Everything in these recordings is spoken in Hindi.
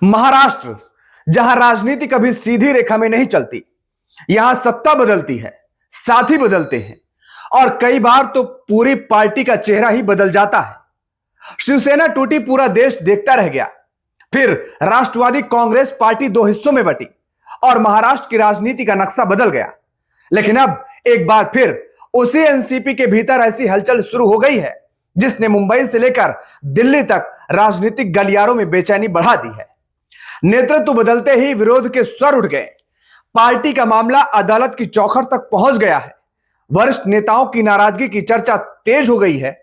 महाराष्ट्र, जहां राजनीति कभी सीधी रेखा में नहीं चलती, यहां सत्ता बदलती है, साथी बदलते हैं और कई बार तो पूरी पार्टी का चेहरा ही बदल जाता है। शिवसेना टूटी, पूरा देश देखता रह गया। फिर राष्ट्रवादी कांग्रेस पार्टी दो हिस्सों में बटी और महाराष्ट्र की राजनीति का नक्शा बदल गया। लेकिन अब एक बार फिर उसी एनसीपी के भीतर ऐसी हलचल शुरू हो गई है जिसने मुंबई से लेकर दिल्ली तक राजनीतिक गलियारों में बेचैनी बढ़ा दी है। नेतृत्व बदलते ही विरोध के स्वर उठ गए। पार्टी का मामला अदालत की चौखट तक पहुंच गया है। वरिष्ठ नेताओं की नाराजगी की चर्चा तेज हो गई है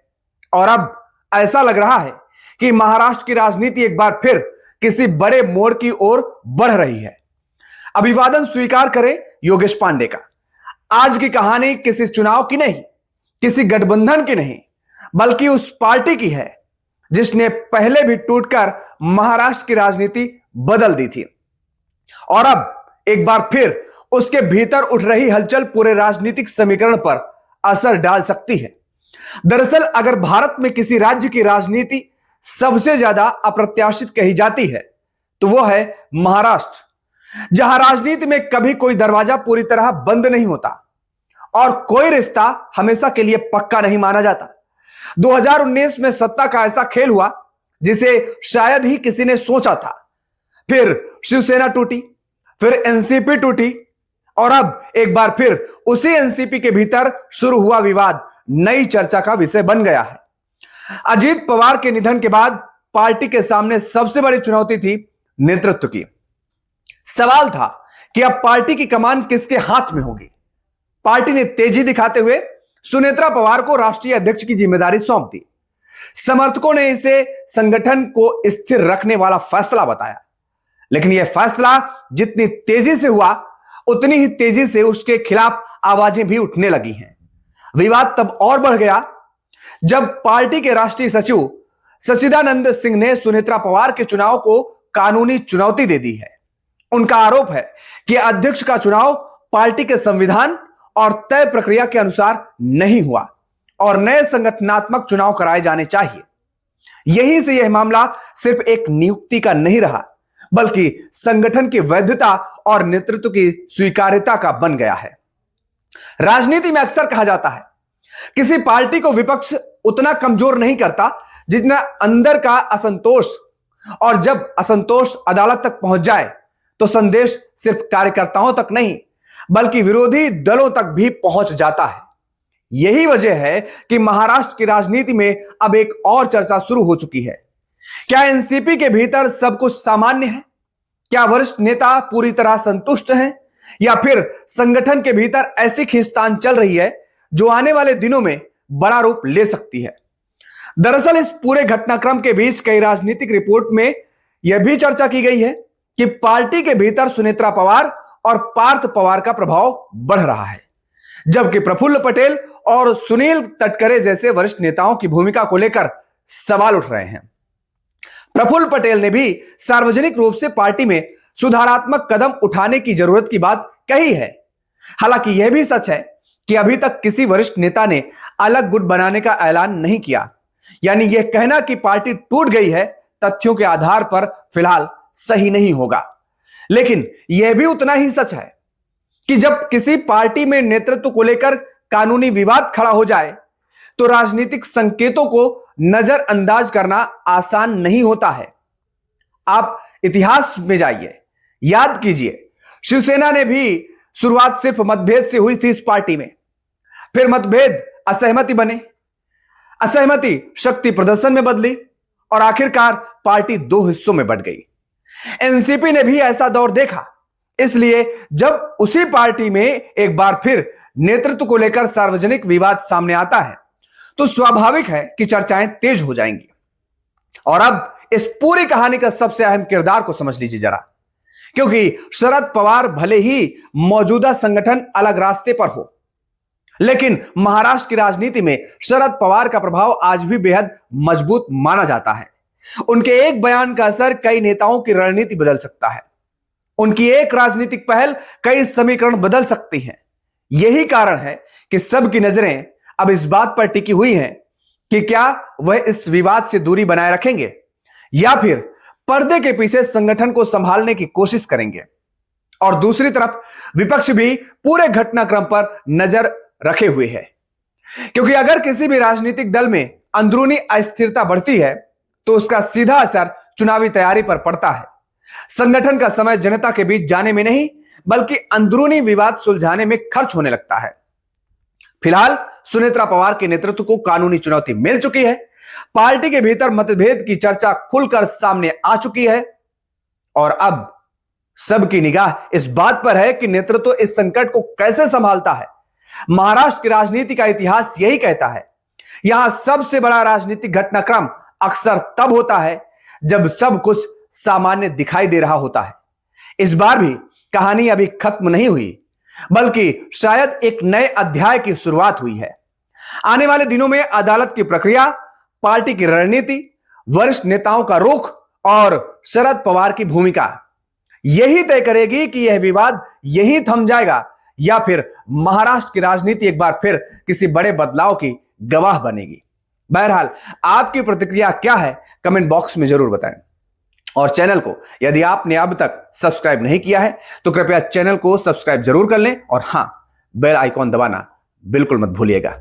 और अब ऐसा लग रहा है कि महाराष्ट्र की राजनीति एक बार फिर किसी बड़े मोड़ की ओर बढ़ रही है। अभिवादन स्वीकार करें योगेश पांडे का। आज की कहानी किसी चुनाव की नहीं, किसी गठबंधन की नहीं, बल्कि उस पार्टी की है जिसने पहले भी टूटकर महाराष्ट्र की राजनीति बदल दी थी और अब एक बार फिर उसके भीतर उठ रही हलचल पूरे राजनीतिक समीकरण पर असर डाल सकती है। दरअसल अगर भारत में किसी राज्य की राजनीति सबसे ज्यादा अप्रत्याशित कही जाती है तो वो है महाराष्ट्र, जहां राजनीति में कभी कोई दरवाजा पूरी तरह बंद नहीं होता और कोई रिश्ता हमेशा के लिए पक्का नहीं माना जाता। 2019 में सत्ता का ऐसा खेल हुआ जिसे शायद ही किसी ने सोचा था। फिर शिवसेना टूटी, फिर एनसीपी टूटी और अब एक बार फिर उसी एनसीपी के भीतर शुरू हुआ विवाद नई चर्चा का विषय बन गया है। अजीत पवार के निधन के बाद पार्टी के सामने सबसे बड़ी चुनौती थी नेतृत्व की। सवाल था कि अब पार्टी की कमान किसके हाथ में होगी। पार्टी ने तेजी दिखाते हुए सुनेत्रा पवार को राष्ट्रीय अध्यक्ष की जिम्मेदारी सौंप दी। समर्थकों ने इसे संगठन को स्थिर रखने वाला फैसला बताया, लेकिन यह फैसला जितनी तेजी से हुआ उतनी ही तेजी से उसके खिलाफ आवाजें भी उठने लगी हैं। विवाद तब और बढ़ गया जब पार्टी के राष्ट्रीय सचिव सच्चिदानंद सिंह ने सुनेत्रा पवार के चुनाव को कानूनी चुनौती दे दी है। उनका आरोप है कि अध्यक्ष का चुनाव पार्टी के संविधान और तय प्रक्रिया के अनुसार नहीं हुआ और नए संगठनात्मक चुनाव कराए जाने चाहिए। यहीं से यह मामला सिर्फ एक नियुक्ति का नहीं रहा, बल्कि संगठन की वैधता और नेतृत्व की स्वीकार्यता का बन गया है। राजनीति में अक्सर कहा जाता है किसी पार्टी को विपक्ष उतना कमजोर नहीं करता जितना अंदर का असंतोष, और जब असंतोष अदालत तक पहुंच जाए तो संदेश सिर्फ कार्यकर्ताओं तक नहीं बल्कि विरोधी दलों तक भी पहुंच जाता है। यही वजह है कि महाराष्ट्र की राजनीति में अब एक और चर्चा शुरू हो चुकी है। क्या एनसीपी के भीतर सब कुछ सामान्य है? क्या वरिष्ठ नेता पूरी तरह संतुष्ट हैं? या फिर संगठन के भीतर ऐसी खींचतान चल रही है जो आने वाले दिनों में बड़ा रूप ले सकती है? दरअसल इस पूरे घटनाक्रम के बीच कई राजनीतिक रिपोर्ट में यह भी चर्चा की गई है कि पार्टी के भीतर सुनेत्रा पवार और पार्थ पवार का प्रभाव बढ़ रहा है, जबकि प्रफुल्ल पटेल और सुनील तटकरे जैसे वरिष्ठ नेताओं की भूमिका को लेकर सवाल उठ रहे हैं। प्रफुल्ल पटेल ने भी सार्वजनिक रूप से पार्टी में सुधारात्मक कदम उठाने की जरूरत की बात कही है। हालांकि यह भी सच है कि अभी तक किसी वरिष्ठ नेता ने अलग गुट बनाने का ऐलान नहीं किया, यानी यह कहना कि पार्टी टूट गई है तथ्यों के आधार पर फिलहाल सही नहीं होगा। लेकिन यह भी उतना ही सच है कि जब किसी पार्टी में नेतृत्व को लेकर कानूनी विवाद खड़ा हो जाए तो राजनीतिक संकेतों को नजरअंदाज करना आसान नहीं होता है। आप इतिहास में जाइए, याद कीजिए, शिवसेना ने भी शुरुआत सिर्फ मतभेद से हुई थी इस पार्टी में, फिर मतभेद असहमति बने, असहमति शक्ति प्रदर्शन में बदली और आखिरकार पार्टी दो हिस्सों में बंट गई। एनसीपी ने भी ऐसा दौर देखा। इसलिए जब उसी पार्टी में एक बार फिर नेतृत्व को लेकर सार्वजनिक विवाद सामने आता है तो स्वाभाविक है कि चर्चाएं तेज हो जाएंगी। और अब इस पूरी कहानी का सबसे अहम किरदार को समझ लीजिए जरा, क्योंकि शरद पवार भले ही मौजूदा संगठन अलग रास्ते पर हो, लेकिन महाराष्ट्र की राजनीति में शरद पवार का प्रभाव आज भी बेहद मजबूत माना जाता है। उनके एक बयान का असर कई नेताओं की रणनीति बदल सकता है। उनकी एक राजनीतिक पहल कई समीकरण बदल सकती हैं। यही कारण है कि सबकी नजरें अब इस बात पर टिकी हुई हैं कि क्या वह इस विवाद से दूरी बनाए रखेंगे या फिर पर्दे के पीछे संगठन को संभालने की कोशिश करेंगे और दूसरी तरफ विपक्ष भी पूरे घटनाक्रम पर नजर रखे हुए है, क्योंकि अगर किसी भी राजनीतिक दल में अंदरूनी अस्थिरता बढ़ती है तो उसका सीधा असर चुनावी तैयारी पर पड़ता है। संगठन का समय जनता के बीच जाने में नहीं बल्कि अंदरूनी विवाद सुलझाने में खर्च होने लगता है। फिलहाल सुनेत्रा पवार के नेतृत्व को कानूनी चुनौती मिल चुकी है। पार्टी के भीतर मतभेद की चर्चा खुलकर सामने आ चुकी है और अब सबकी निगाह इस बात पर है कि नेतृत्व इस संकट को कैसे संभालता है। महाराष्ट्र की राजनीति का इतिहास यही कहता है, यहां सबसे बड़ा राजनीतिक घटनाक्रम अक्सर तब होता है जब सब कुछ सामान्य दिखाई दे रहा होता है। इस बार भी कहानी अभी खत्म नहीं हुई बल्कि शायद एक नए अध्याय की शुरुआत हुई है। आने वाले दिनों में अदालत की प्रक्रिया, पार्टी की रणनीति, वरिष्ठ नेताओं का रुख और शरद पवार की भूमिका यही तय करेगी कि यह विवाद यही थम जाएगा या फिर महाराष्ट्र की राजनीति एक बार फिर किसी बड़े बदलाव की गवाह बनेगी। बहरहाल आपकी प्रतिक्रिया क्या है, कमेंट बॉक्स में जरूर बताएं और चैनल को यदि आपने अब तक सब्सक्राइब नहीं किया है तो कृपया चैनल को सब्सक्राइब जरूर कर लें और हां, बेल आइकॉन दबाना बिल्कुल मत भूलिएगा।